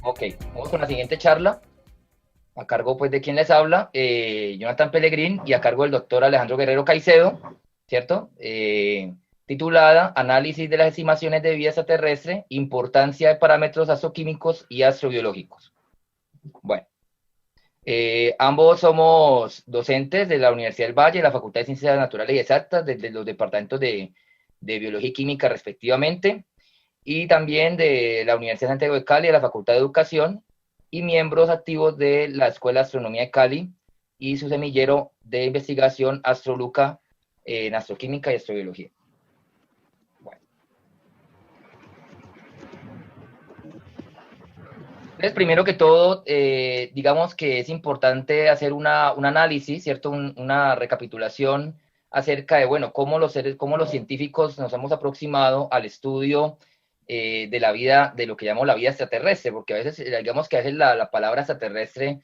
Ok, vamos con la siguiente charla, a cargo pues de quien les habla, Jonathan Pellegrín, y a cargo del doctor Alejandro Guerrero Caicedo, ¿cierto? Titulada Análisis de las estimaciones de vida extraterrestre, importancia de parámetros astroquímicos y astrobiológicos. Bueno, ambos somos docentes de la Universidad del Valle, de la Facultad de Ciencias Naturales y Exactas, desde los departamentos de Biología y Química respectivamente, y también de la Universidad de Santiago de Cali, de la Facultad de Educación, y miembros activos de la Escuela de Astronomía de Cali y su semillero de investigación Astroluca en astroquímica y astrobiología. Bueno, entonces, primero que todo, digamos que es importante hacer un análisis, ¿cierto? Una recapitulación acerca de, bueno, cómo los científicos nos hemos aproximado al estudio de la vida, de lo que llamamos la vida extraterrestre, porque a veces, digamos que a veces la palabra extraterrestre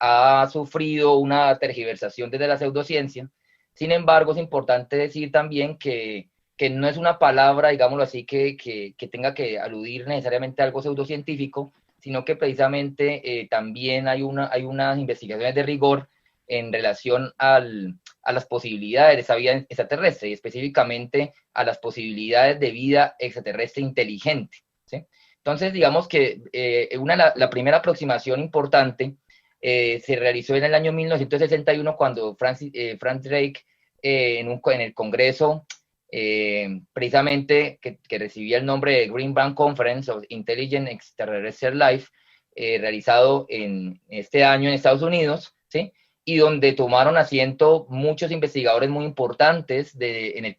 ha sufrido una tergiversación desde la pseudociencia. Sin embargo, es importante decir también que no es una palabra, digámoslo así, que tenga que aludir necesariamente a algo pseudocientífico, sino que precisamente también hay unas investigaciones de rigor en relación a las posibilidades de esa vida extraterrestre y específicamente a las posibilidades de vida extraterrestre inteligente, ¿sí? Entonces, digamos que la primera aproximación importante se realizó en el año 1961 cuando Frank Drake en el Congreso precisamente que recibía el nombre de Greenbank Conference of Intelligent Extraterrestrial Life, realizado en este año en Estados Unidos, ¿sí? Y donde tomaron asiento muchos investigadores muy importantes,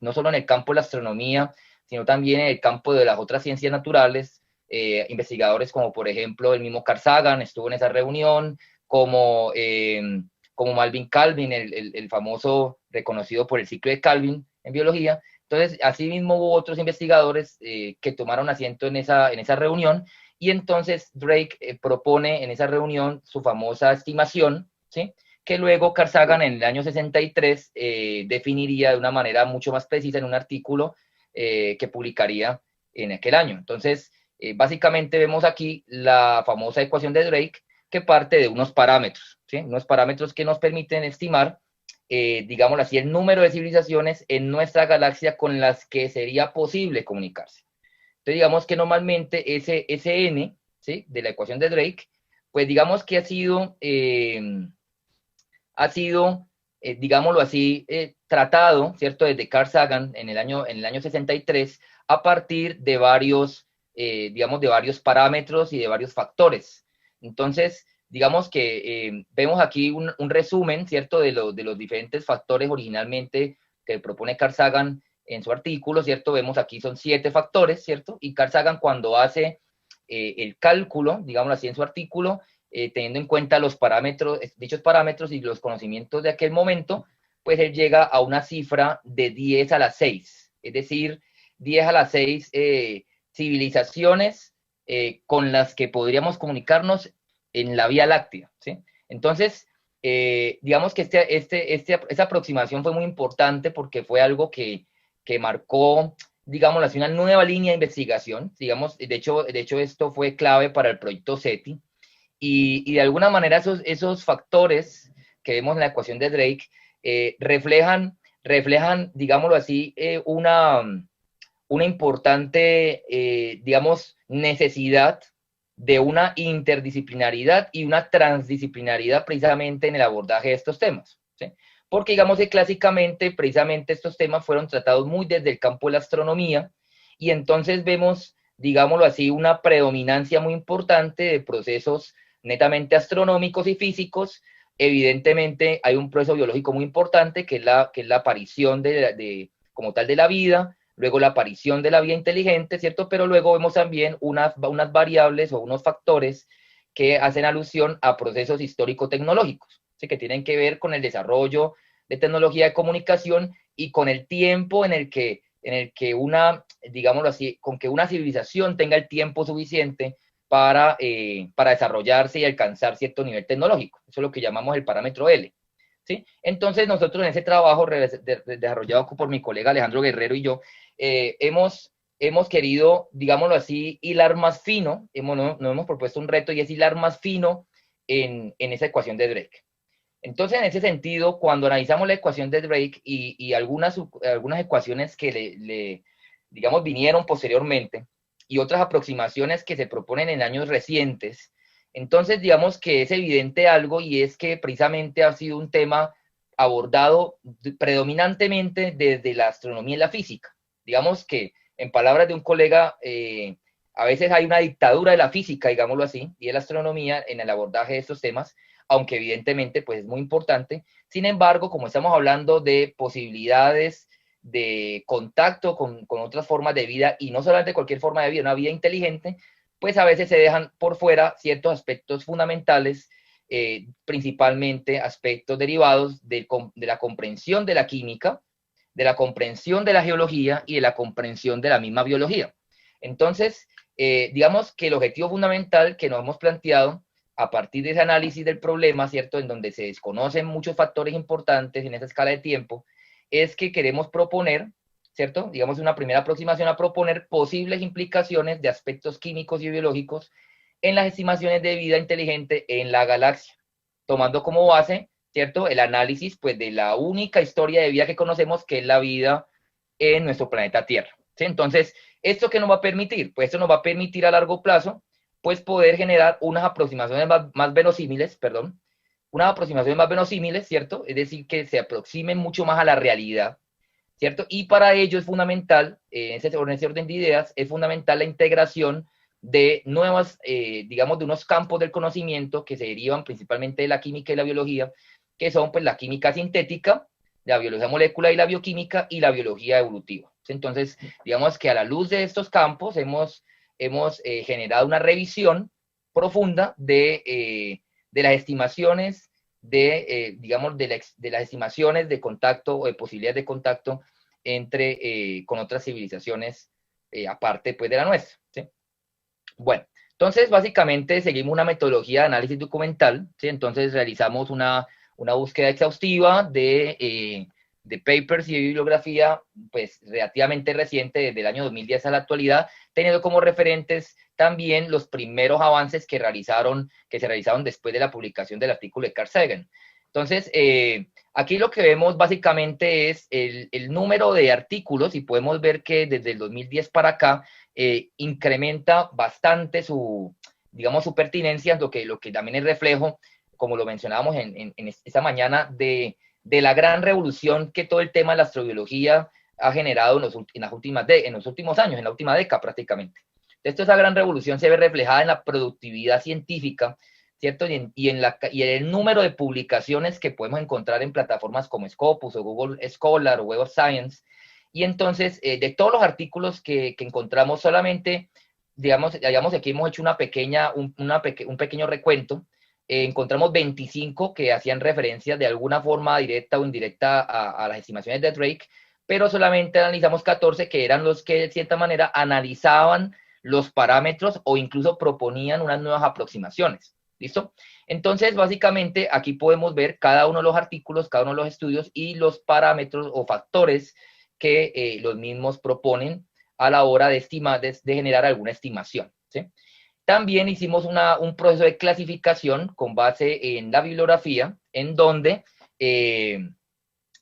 no solo en el campo de la astronomía, sino también en el campo de las otras ciencias naturales, investigadores como por ejemplo el mismo Carl Sagan estuvo en esa reunión, como Malvin Calvin, el famoso reconocido por el ciclo de Calvin en biología. Entonces, asimismo hubo otros investigadores que tomaron asiento en esa reunión, y entonces Drake propone en esa reunión su famosa estimación, ¿sí? Que luego Carl Sagan en el año 63 definiría de una manera mucho más precisa en un artículo que publicaría en aquel año. Entonces, básicamente vemos aquí la famosa ecuación de Drake, que parte de unos parámetros, ¿sí? Unos parámetros que nos permiten estimar digámoslo así, el número de civilizaciones en nuestra galaxia con las que sería posible comunicarse. Entonces, digamos que normalmente ese n, ¿sí? De la ecuación de Drake, pues digamos que digámoslo así, tratado, ¿cierto? Desde Carl Sagan en el año 63, a partir de digamos, de varios parámetros y de varios factores. Entonces, digamos que vemos aquí un resumen, ¿cierto? De los diferentes factores originalmente que propone Carl Sagan en su artículo, ¿cierto? Vemos aquí son 7 factores, ¿cierto? Y Carl Sagan cuando hace el cálculo, digámoslo así, en su artículo, teniendo en cuenta dichos parámetros y los conocimientos de aquel momento, pues él llega a una cifra de 10 a la 6, es decir, 10 a la 6 civilizaciones con las que podríamos comunicarnos en la Vía Láctea, ¿sí? Entonces, digamos que esta aproximación fue muy importante porque fue algo que marcó, digamos así, una nueva línea de investigación, digamos, de hecho esto fue clave para el proyecto SETI, y de alguna manera esos factores que vemos en la ecuación de Drake reflejan, digámoslo así, una importante, digamos, necesidad de una interdisciplinaridad y una transdisciplinaridad precisamente en el abordaje de estos temas, ¿sí? Porque digamos que clásicamente, precisamente estos temas fueron tratados muy desde el campo de la astronomía, y entonces vemos, digámoslo así, una predominancia muy importante de procesos netamente astronómicos y físicos. Evidentemente hay un proceso biológico muy importante que es la aparición como tal de la vida, luego la aparición de la vida inteligente, ¿cierto? Pero luego vemos también unas variables o unos factores que hacen alusión a procesos histórico-tecnológicos, ¿sí? Que tienen que ver con el desarrollo de tecnología de comunicación y con el tiempo en el que digámoslo así, con que una civilización tenga el tiempo suficiente para desarrollarse y alcanzar cierto nivel tecnológico. Eso es lo que llamamos el parámetro L, ¿sí? Entonces nosotros en ese trabajo desarrollado por mi colega Alejandro Guerrero y yo, hemos hemos querido, digámoslo así, hilar más fino, nos hemos propuesto un reto y es hilar más fino en esa ecuación de Drake. Entonces, en ese sentido, cuando analizamos la ecuación de Drake y algunas ecuaciones que digamos, vinieron posteriormente y otras aproximaciones que se proponen en años recientes, entonces digamos que es evidente algo y es que precisamente ha sido un tema abordado predominantemente desde la astronomía y la física. Digamos que, en palabras de un colega, a veces hay una dictadura de la física, digámoslo así, y de la astronomía en el abordaje de estos temas, aunque evidentemente pues es muy importante. Sin embargo, como estamos hablando de posibilidades de contacto con otras formas de vida, y no solamente cualquier forma de vida, una vida inteligente, pues a veces se dejan por fuera ciertos aspectos fundamentales, principalmente aspectos derivados de la comprensión de la química, de la comprensión de la geología y de la comprensión de la misma biología. Entonces, digamos que el objetivo fundamental que nos hemos planteado a partir de ese análisis del problema, ¿cierto? En donde se desconocen muchos factores importantes en esa escala de tiempo, es que queremos proponer, ¿cierto? Digamos, una primera aproximación a proponer posibles implicaciones de aspectos químicos y biológicos en las estimaciones de vida inteligente en la galaxia, tomando como base, ¿cierto? El análisis, pues, de la única historia de vida que conocemos, que es la vida en nuestro planeta Tierra, ¿sí? Entonces, ¿esto qué nos va a permitir? Pues esto nos va a permitir a largo plazo, pues, poder generar unas aproximaciones más verosímiles, perdón, unas aproximaciones más verosímiles, ¿cierto? Es decir, que se aproximen mucho más a la realidad, ¿cierto? Y para ello es fundamental, en ese orden de ideas, es fundamental la integración de nuevas, digamos, de unos campos del conocimiento que se derivan principalmente de la química y la biología, que son pues la química sintética, la biología molecular y la bioquímica y la biología evolutiva. Entonces, digamos que a la luz de estos campos hemos generado una revisión profunda de las estimaciones digamos, de las estimaciones de contacto o de posibilidades de contacto con otras civilizaciones aparte pues de la nuestra, ¿sí? Bueno, entonces básicamente seguimos una metodología de análisis documental, ¿sí? Entonces realizamos una búsqueda exhaustiva de papers y de bibliografía pues relativamente reciente, desde el año 2010 a la actualidad, teniendo como referentes también los primeros avances que se realizaron después de la publicación del artículo de Carl Sagan. Entonces, aquí lo que vemos básicamente es el número de artículos y podemos ver que desde el 2010 para acá incrementa bastante digamos, su pertinencia, lo que también es reflejo, como lo mencionábamos en esta mañana, de la gran revolución que todo el tema de la astrobiología ha generado en los últimos años, en la última década prácticamente. Esa gran revolución se ve reflejada en la productividad científica, ¿cierto? Y en el número de publicaciones que podemos encontrar en plataformas como Scopus o Google Scholar o Web of Science. Y entonces, de todos los artículos que encontramos solamente, digamos, aquí hemos hecho un pequeño recuento, encontramos 25 que hacían referencia de alguna forma directa o indirecta a las estimaciones de Drake, pero solamente analizamos 14 que eran los que de cierta manera analizaban los parámetros o incluso proponían unas nuevas aproximaciones. ¿Listo? Entonces, básicamente, aquí podemos ver cada uno de los artículos, cada uno de los estudios y los parámetros o factores que los mismos proponen a la hora de generar alguna estimación, ¿sí? También hicimos un proceso de clasificación con base en la bibliografía, en donde,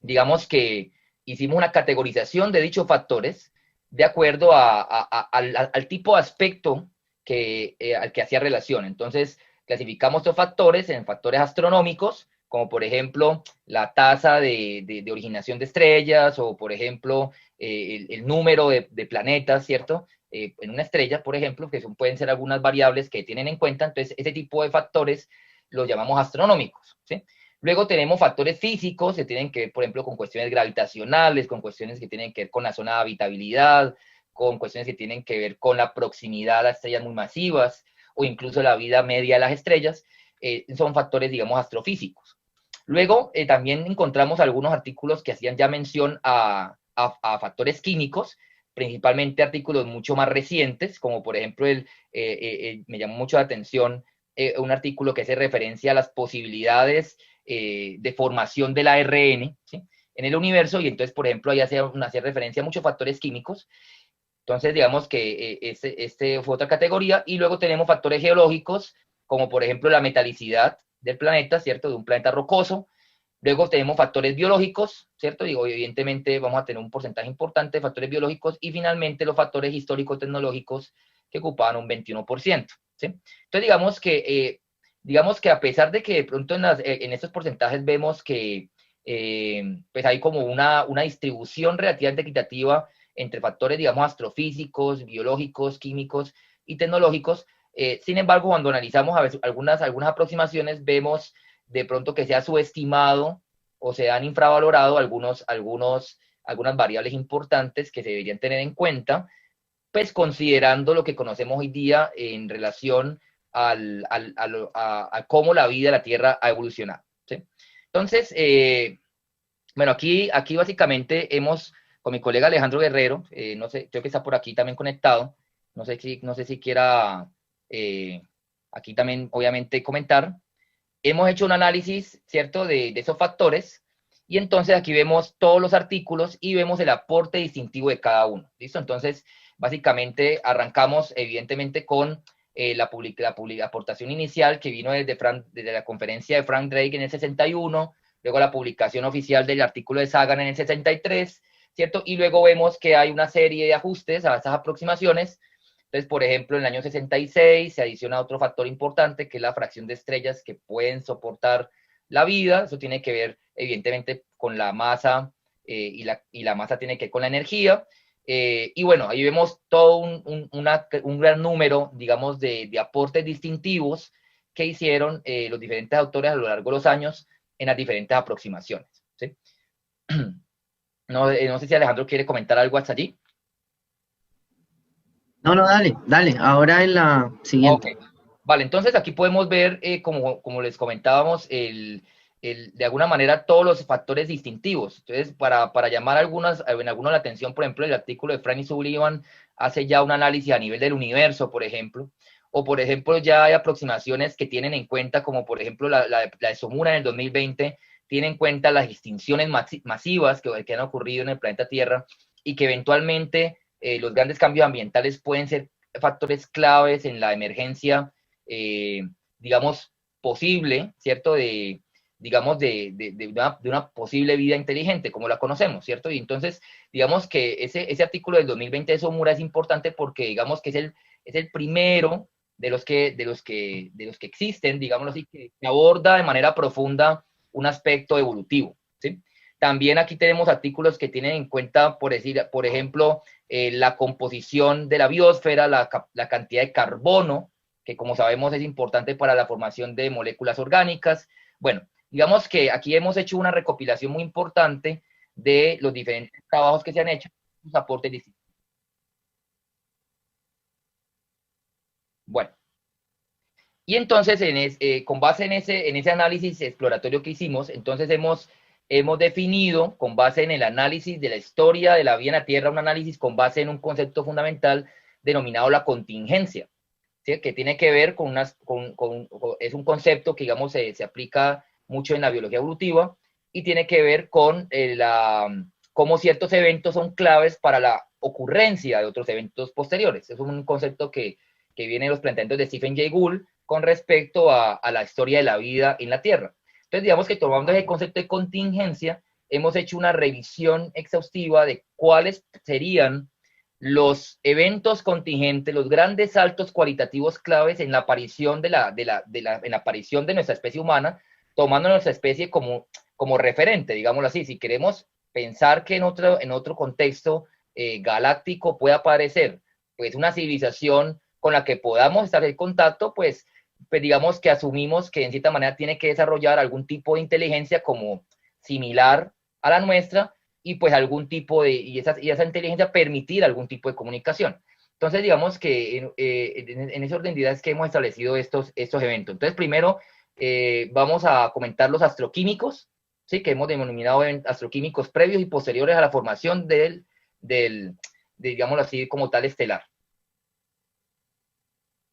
digamos que hicimos una categorización de dichos factores de acuerdo al tipo de aspecto al que hacía relación. Entonces, clasificamos estos factores en factores astronómicos, como por ejemplo la tasa de originación de estrellas, o por ejemplo el número de planetas, ¿cierto? En una estrella, por ejemplo, que pueden ser algunas variables que tienen en cuenta. Entonces, ese tipo de factores los llamamos astronómicos, ¿sí? Luego tenemos factores físicos que tienen que ver, por ejemplo, con cuestiones gravitacionales, con cuestiones que tienen que ver con la zona de habitabilidad, con cuestiones que tienen que ver con la proximidad a estrellas muy masivas, o incluso la vida media de las estrellas. Son factores, digamos, astrofísicos. Luego, también encontramos algunos artículos que hacían ya mención a factores químicos, principalmente artículos mucho más recientes, como por ejemplo me llamó mucho la atención un artículo que hace referencia a las posibilidades de formación del ARN, ¿sí?, en el universo, y entonces, por ejemplo, ahí hacía referencia a muchos factores químicos. Entonces, digamos que este fue otra categoría. Y luego tenemos factores geológicos, como por ejemplo la metalicidad del planeta, ¿cierto? De un planeta rocoso. Luego tenemos factores biológicos, ¿cierto? Digo, evidentemente vamos a tener un porcentaje importante de factores biológicos y finalmente los factores histórico-tecnológicos que ocupaban un 21%, ¿sí? Entonces, digamos que a pesar de que de pronto en estos porcentajes vemos que pues hay como una distribución relativamente equitativa entre factores, digamos, astrofísicos, biológicos, químicos y tecnológicos. Sin embargo, cuando analizamos a veces algunas aproximaciones, vemos de pronto que se ha subestimado o se han infravalorado algunas variables importantes que se deberían tener en cuenta, pues considerando lo que conocemos hoy día en relación a cómo la vida de la Tierra ha evolucionado, ¿sí? Entonces, bueno, aquí básicamente con mi colega Alejandro Guerrero, no sé, creo que está por aquí también conectado, no sé si quiera aquí también obviamente comentar. Hemos hecho un análisis, ¿cierto?, de esos factores, y entonces aquí vemos todos los artículos y vemos el aporte distintivo de cada uno, ¿listo? Entonces, básicamente arrancamos evidentemente con la aportación inicial que vino desde la conferencia de Frank Drake en el 61, luego la publicación oficial del artículo de Sagan en el 63, ¿cierto? Y luego vemos que hay una serie de ajustes a esas aproximaciones. Entonces, por ejemplo, en el año 66 se adiciona otro factor importante, que es la fracción de estrellas que pueden soportar la vida. Eso tiene que ver, evidentemente, con la masa, y la masa tiene que ver con la energía. Y bueno, ahí vemos todo un gran número, digamos, de aportes distintivos que hicieron los diferentes autores a lo largo de los años en las diferentes aproximaciones, ¿sí? No sé si Alejandro quiere comentar algo hasta allí. No, no, dale, dale. Ahora en la Ok, siguiente. vale, entonces aquí podemos ver, como les comentábamos, de alguna manera todos los factores distintivos. Entonces, para llamar en algunos la atención, por ejemplo, el artículo de Frank Sullivan hace ya un análisis a nivel del universo, por ejemplo, o por ejemplo ya hay aproximaciones que tienen en cuenta, como por ejemplo la de Somura en el 2020, tiene en cuenta las extinciones masivas que han ocurrido en el planeta Tierra y que eventualmente los grandes cambios ambientales pueden ser factores claves en la emergencia, digamos, posible, ¿cierto? Digamos, de una posible vida inteligente, como la conocemos, ¿cierto? Y entonces, digamos que ese artículo del 2020 de Somura es importante porque, digamos, que es el primero de los que existen, digámoslo así, que aborda de manera profunda un aspecto evolutivo, ¿sí? También aquí tenemos artículos que tienen en cuenta, por ejemplo, la composición de la biosfera, la cantidad de carbono, que como sabemos es importante para la formación de moléculas orgánicas. Bueno, digamos que aquí hemos hecho una recopilación muy importante de los diferentes trabajos que se han hecho, sus aportes distintos. Bueno, y entonces, con base en ese análisis exploratorio que hicimos, entonces hemos definido, con base en el análisis de la historia de la vida en la Tierra, un análisis con base en un concepto fundamental denominado la contingencia, ¿sí? Que tiene que ver es un concepto que, digamos, se aplica mucho en la biología evolutiva y tiene que ver con cómo ciertos eventos son claves para la ocurrencia de otros eventos posteriores. Es un concepto que viene de los planteamientos de Stephen Jay Gould con respecto a la historia de la vida en la Tierra. Entonces, digamos que tomando ese concepto de contingencia, hemos hecho una revisión exhaustiva de cuáles serían los eventos contingentes, los grandes saltos cualitativos claves en la aparición en la aparición de nuestra especie humana, tomando nuestra especie como referente, digámoslo así. Si queremos pensar que en otro contexto galáctico puede aparecer pues una civilización con la que podamos estar en contacto, pues digamos que asumimos que en cierta manera tiene que desarrollar algún tipo de inteligencia como similar a la nuestra y pues algún tipo y esa inteligencia permitir algún tipo de comunicación. Entonces, digamos que en ese orden de ideas que hemos establecido estos eventos. Entonces, primero vamos a comentar los astroquímicos, ¿sí? Que hemos denominado astroquímicos previos y posteriores a la formación digámoslo así, como tal estelar.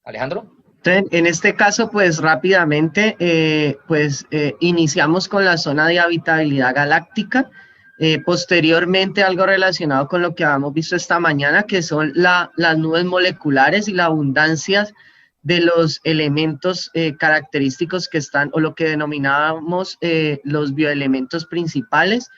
Alejandro. Entonces, en este caso, pues rápidamente, iniciamos con la zona de habitabilidad galáctica. Posteriormente, algo relacionado con lo que habíamos visto esta mañana, que son las nubes moleculares y la abundancia de los elementos característicos que están, o lo que denominábamos los bioelementos principales.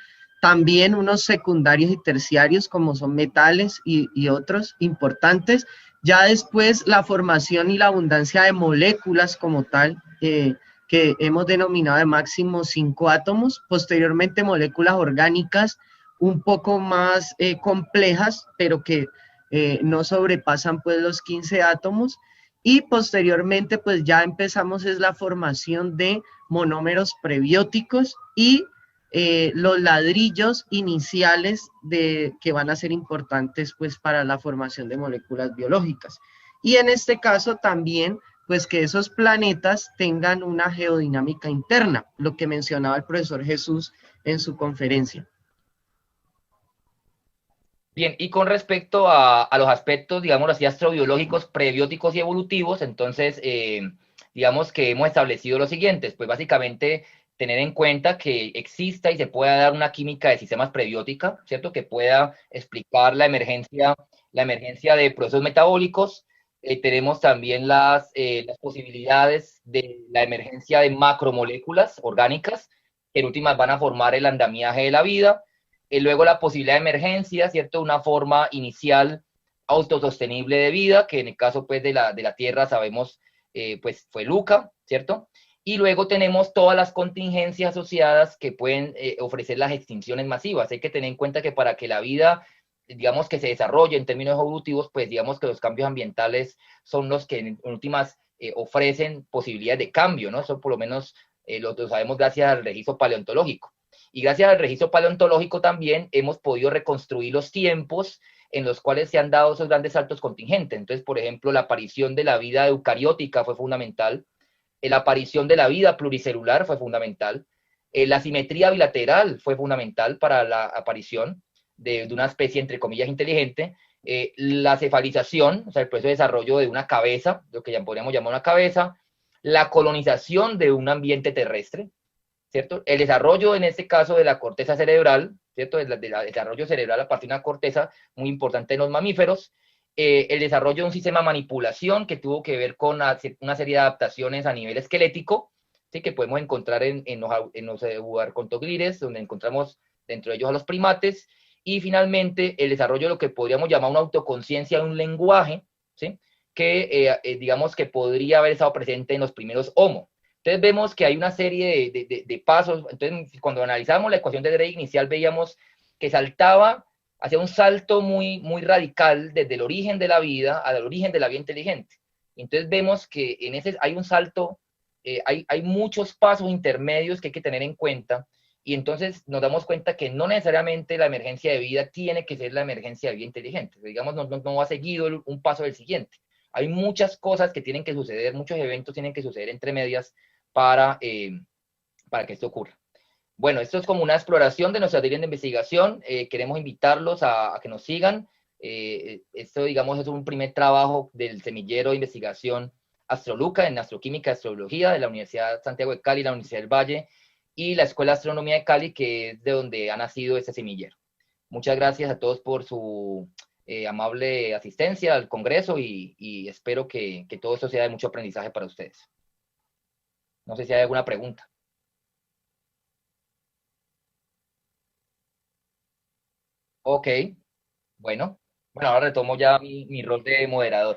También unos secundarios y terciarios, como son metales y otros importantes. Ya después, la formación y la abundancia de moléculas como tal, que hemos denominado de máximo 5 átomos, posteriormente moléculas orgánicas un poco más complejas, pero que no sobrepasan pues los 15 átomos, y posteriormente pues ya empezamos es la formación de monómeros prebióticos y los ladrillos iniciales que van a ser importantes pues para la formación de moléculas biológicas. Y en este caso también pues que esos planetas tengan una geodinámica interna, lo que mencionaba el profesor Jesús en su conferencia. Bien, y con respecto a los aspectos, digamos así, astrobiológicos, prebióticos y evolutivos, entonces, digamos que hemos establecido los siguientes, pues básicamente tener en cuenta que exista y se pueda dar una química de sistemas prebiótica, ¿cierto? Que pueda explicar la emergencia de procesos metabólicos. Tenemos también las posibilidades de la emergencia de macromoléculas orgánicas, que en últimas van a formar el andamiaje de la vida. Luego la posibilidad de emergencia, ¿cierto? Una forma inicial autosostenible de vida, que en el caso pues de la Tierra sabemos pues fue Luca, ¿cierto? Y luego tenemos todas las contingencias asociadas que pueden ofrecer las extinciones masivas. Hay que tener en cuenta que para que la vida, digamos, que se desarrolle en términos evolutivos, pues digamos que los cambios ambientales son los que en últimas ofrecen posibilidades de cambio, ¿no? Eso por lo menos lo sabemos gracias al registro paleontológico. Y gracias al registro paleontológico también hemos podido reconstruir los tiempos en los cuales se han dado esos grandes saltos contingentes. Entonces, por ejemplo, la aparición de la vida eucariótica fue fundamental, la aparición de la vida pluricelular fue fundamental, la simetría bilateral fue fundamental para la aparición de una especie, entre comillas, inteligente, la cefalización, o sea, el proceso de desarrollo de una cabeza, lo que ya podríamos llamar una cabeza, la colonización de un ambiente terrestre, ¿cierto? El desarrollo, en este caso, de la corteza cerebral, ¿cierto? El desarrollo cerebral a partir de una corteza muy importante en los mamíferos, el desarrollo de un sistema de manipulación que tuvo que ver con una serie de adaptaciones a nivel esquelético, ¿sí? Que podemos encontrar en los uarcontoglires, donde encontramos dentro de ellos a los primates, y finalmente el desarrollo de lo que podríamos llamar una autoconciencia de un lenguaje, ¿sí? Que digamos que podría haber estado presente en los primeros Homo. Entonces vemos que hay una serie de pasos. Entonces, cuando analizamos la ecuación de Drake inicial, veíamos que saltaba hacia un salto muy, muy radical desde el origen de la vida al origen de la vida inteligente. Entonces vemos que en ese hay un salto, hay muchos pasos intermedios que hay que tener en cuenta, y entonces nos damos cuenta que no necesariamente la emergencia de vida tiene que ser la emergencia de vida inteligente. Digamos, no va seguido un paso del siguiente. Hay muchas cosas que tienen que suceder, muchos eventos tienen que suceder entre medias para que esto ocurra. Bueno, esto es como una exploración de nuestra línea de investigación. Queremos invitarlos a que nos sigan. Esto, digamos, es un primer trabajo del semillero de investigación Astroluca en Astroquímica y Astrología de la Universidad Santiago de Cali, la Universidad del Valle y la Escuela de Astronomía de Cali, que es de donde ha nacido este semillero. Muchas gracias a todos por su amable asistencia al Congreso y espero que todo esto sea de mucho aprendizaje para ustedes. No sé si hay alguna pregunta. Ok, bueno. Bueno, ahora retomo ya mi rol de moderador.